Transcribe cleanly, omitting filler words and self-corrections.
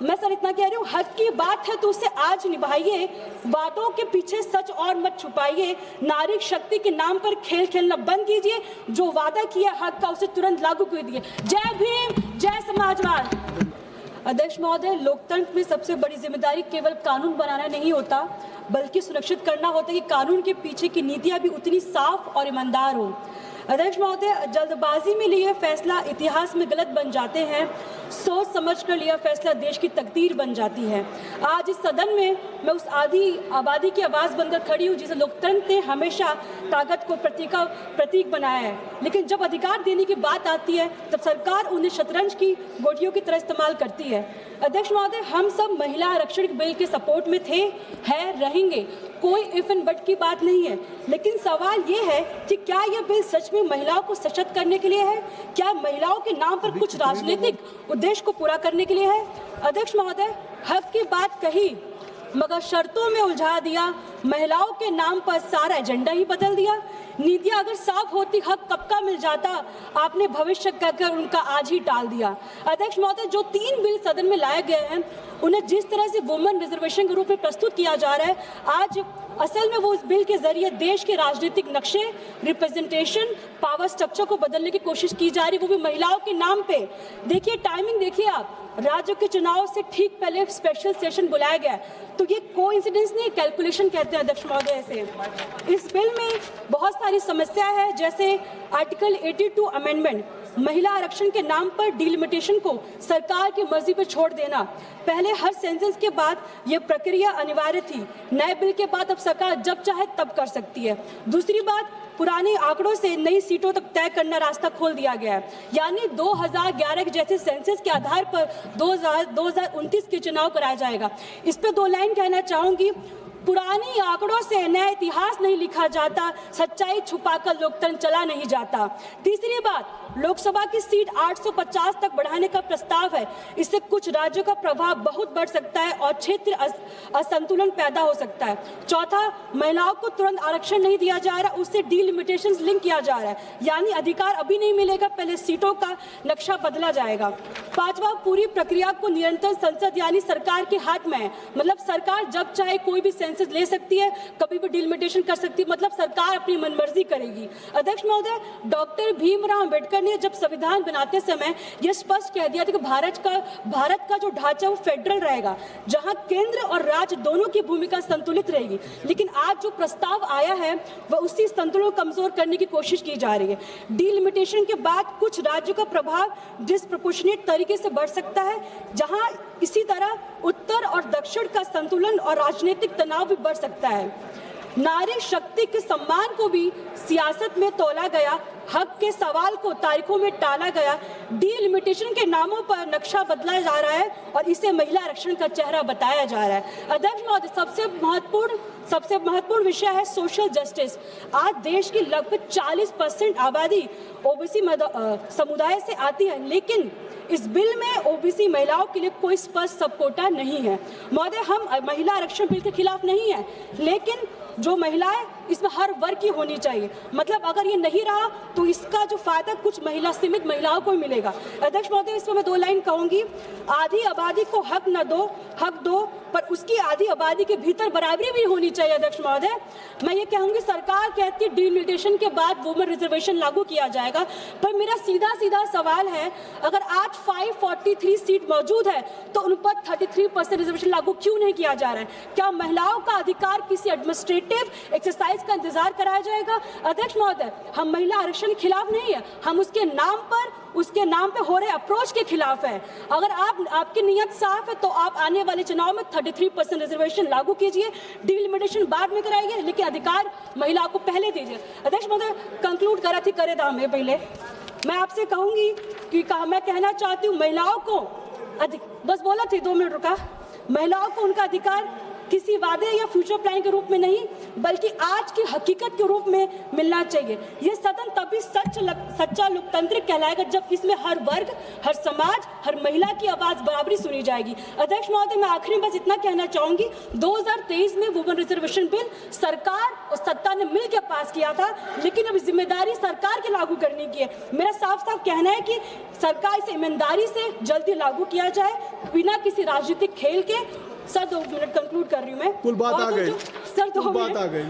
मैं सर इतना कह रही हूँ, हक की बात है तो उसे आज निभाइए, वादों के पीछे सच और मत छुपाइए, नारी शक्ति के नाम पर खेल खेलना बंद कीजिए, जो वादा किया हक का उसे तुरंत लागू कीजिए। जय भीम, जय समाजवाद। अध्यक्ष महोदय, लोकतंत्र में सबसे बड़ी जिम्मेदारी केवल कानून बनाना नहीं होता, बल्कि सुनिश्चित करना होता है कि कानून के पीछे की नीतियां भी उतनी साफ और ईमानदार हो। अध्यक्ष महोदय, जल्दबाजी में लिए फैसला इतिहास में गलत बन जाते हैं, सोच समझ कर लिया फैसला देश की तकदीर बन जाती है। आज इस सदन में मैं उस आधी आबादी की आवाज़ बनकर खड़ी हूँ जिसे लोकतंत्र ने हमेशा ताकत को प्रतीक बनाया है, लेकिन जब अधिकार देने की बात आती है तब सरकार उन्हें शतरंज की गोटियों की तरह इस्तेमाल करती है। अध्यक्ष महोदय, हम सब महिला आरक्षण बिल के सपोर्ट में थे, हैं, रहेंगे, कोई इफ एंड बट की बात नहीं है, लेकिन सवाल ये है कि क्या यह बिल सच में महिलाओं को सशक्त करने के लिए है? क्या महिलाओं के नाम पर कुछ राजनीतिक उद्देश्य को पूरा करने के लिए है? अध्यक्ष महोदय, हक की बात कही मगर शर्तों में उलझा दिया, महिलाओं के नाम पर सारा एजेंडा ही बदल दिया। नीतियां अगर साफ होती हक कब का मिल जाता, आपने भविष्य कहकर उनका आज ही टाल दिया। अध्यक्ष महोदय, जो 3 बिल सदन में लाए गए हैं उन्हें जिस तरह से वुमेन रिजर्वेशन के रूप में प्रस्तुत किया जा रहा है, आज असल में वो इस बिल के जरिए देश के राजनीतिक नक्शे, रिप्रेजेंटेशन, पावर स्ट्रक्चर को बदलने की कोशिश की जा रही है, वो भी महिलाओं के नाम पे। देखिए टाइमिंग, देखिए आप, राज्य के चुनाव से ठीक पहले स्पेशल सेशन बुलाया गया, तो ये कोइंसिडेंस नहीं, कैलकुलेशन कहते हैं अध्यक्ष महोदय से। इस बिल में बहुत सारी समस्या है, जैसे आर्टिकल 82 अमेंडमेंट, महिला आरक्षण के नाम पर डिलिमिटेशन को सरकार की मर्जी पर छोड़ देना। पहले हर सेंसस के बाद ये प्रक्रिया अनिवार्य थी, नए बिल के बाद अब सरकार जब चाहे तब कर सकती है। दूसरी बात, पुराने आंकड़ों से नई सीटों तक तय करना रास्ता खोल दिया गया है, यानी 2011 जैसे सेंसस के आधार पर 2029 के चुनाव कराया जाएगा। इस पे 2 लाइन कहना चाहूंगी। पुरानी आंकड़ों से नया इतिहास नहीं लिखा जाता, सच्चाई छुपाकर लोकतंत्र चला नहीं जाता। तीसरी बात, लोकसभा की सीट 850 तक बढ़ाने का प्रस्ताव है, इससे कुछ राज्यों का प्रभाव बहुत बढ़ सकता है और क्षेत्र असंतुलन पैदा हो सकता है। चौथा, महिलाओं को तुरंत आरक्षण नहीं दिया जा रहा, उससे डिलिमिटेशंस लिंक किया जा रहा है, यानी अधिकार अभी नहीं मिलेगा, पहले सीटों का नक्शा बदला जाएगा। पांचवा, पूरी प्रक्रिया को निरंतर संसद यानी सरकार के हाथ में है, मतलब सरकार जब चाहे कोई भी सेंसस ले सकती है, कभी भी डिलिमिटेशन कर सकती है, मतलब सरकार अपनी मनमर्जी करेगी। अध्यक्ष महोदय, डॉक्टर भीमराव अंबेडकर ने जब संविधान बनाते समय यह स्पष्ट कह दिया था कि भारत का जो ढांचा वो फेडरल रहेगा, जहां केंद्र और राज्य दोनों की भूमिका संतुलित रहेगी, लेकिन आज जो प्रस्ताव आया है वह उसी संतुलन को कमजोर करने की कोशिश की जा रही है। डिलिमिटेशन के बाद कुछ राज्यों का प्रभाव डिस्प्रोपोर्शनेट तरीके से बढ़ सकता है, जहां इसी तरह उत्तर और दक्षिण का संतुलन और राजनीतिक तनाव भी बढ़ सकता है। नारी शक्ति के सम्मान को भी सियासत में तोला गया, हक के सवाल को तारीखों में टाला गया, डिलिमिटेशन के नामों पर नक्शा बदला जा रहा है और इसे महिला आरक्षण का चेहरा बताया जा रहा है। अध्यक्ष महोदय, सबसे महत्वपूर्ण विषय है सोशल जस्टिस। आज देश की लगभग 40% आबादी ओबीसी समुदाय से आती है, लेकिन इस बिल में ओबीसी महिलाओं के लिए कोई स्पष्ट सब कोटा नहीं है। महोदय, हम महिला आरक्षण बिल के खिलाफ नहीं है, लेकिन जो महिलाएं इसमें हर वर्ग की होनी चाहिए, मतलब अगर ये नहीं रहा तो इसका जो फायदा कुछ सीमित महिलाओं को मिलेगा। अध्यक्ष महोदय, इसमें मैं 2 लाइन कहूंगी। आधी आबादी को हक न दो, हक दो, पर उसकी आधी आबादी के भीतर बराबरी भी होनी चाहिए। अध्यक्ष महोदय, मैं ये कहूंगी, सरकार कहती है डिलिमिटेशन के बाद वुमेन रिजर्वेशन लागू किया जाएगा, पर मेरा सीधा सवाल है, अगर आज 543 सीट मौजूद है तो उन पर 33% रिजर्वेशन लागू क्यों नहीं किया जा रहा है? क्या महिलाओं का अधिकार किसी एडमिनिस्ट्रेटिव एक्सरसाइज का इंतजार कराया जाएगा? अध्यक्ष महोदय, हम महिला आरक्षण के खिलाफ नहीं है, हम उसके नाम पे हो रहे अप्रोच के खिलाफ है। अगर आपकी नीयत साफ है तो आप आने वाले चुनाव में 33% रिजर्वेशन लागू कीजिए, डिलिमिटेशन बाद में कराइए, लेकिन अधिकार महिलाओं को पहले दीजिए। अध्यक्ष महोदय, कंक्लूड करे दाम में पहले मैं आपसे कहूंगी कि मैं कहना चाहती हूँ, महिलाओं को बस बोला थी 2 मिनट रुका, महिलाओं को उनका अधिकार किसी वादे या फ्यूचर प्लान के रूप में नहीं, बल्कि आज की हकीकत के रूप में मिलना चाहिए। ये सदन तभी सच्चा लोकतांत्रिक कहलाएगा जब इसमें हर वर्ग, हर समाज, हर महिला की आवाज बराबरी सुनी जाएगी। अध्यक्ष महोदय, मैं आखिरी में बस इतना कहना चाहूंगी, 2023 में वुमेन रिजर्वेशन बिल सरकार और सत्ता ने मिलकर पास किया था, लेकिन अब जिम्मेदारी सरकार के लागू करने की है। मेरा साफ कहना है कि सरकार इसे ईमानदारी से जल्दी लागू किया जाए बिना किसी राजनीतिक खेल के। सर 2 मिनट कंक्लूड कर रही हूँ मैं। कुल बात आ गई, सर 2 कुल बात मिनट आ गई।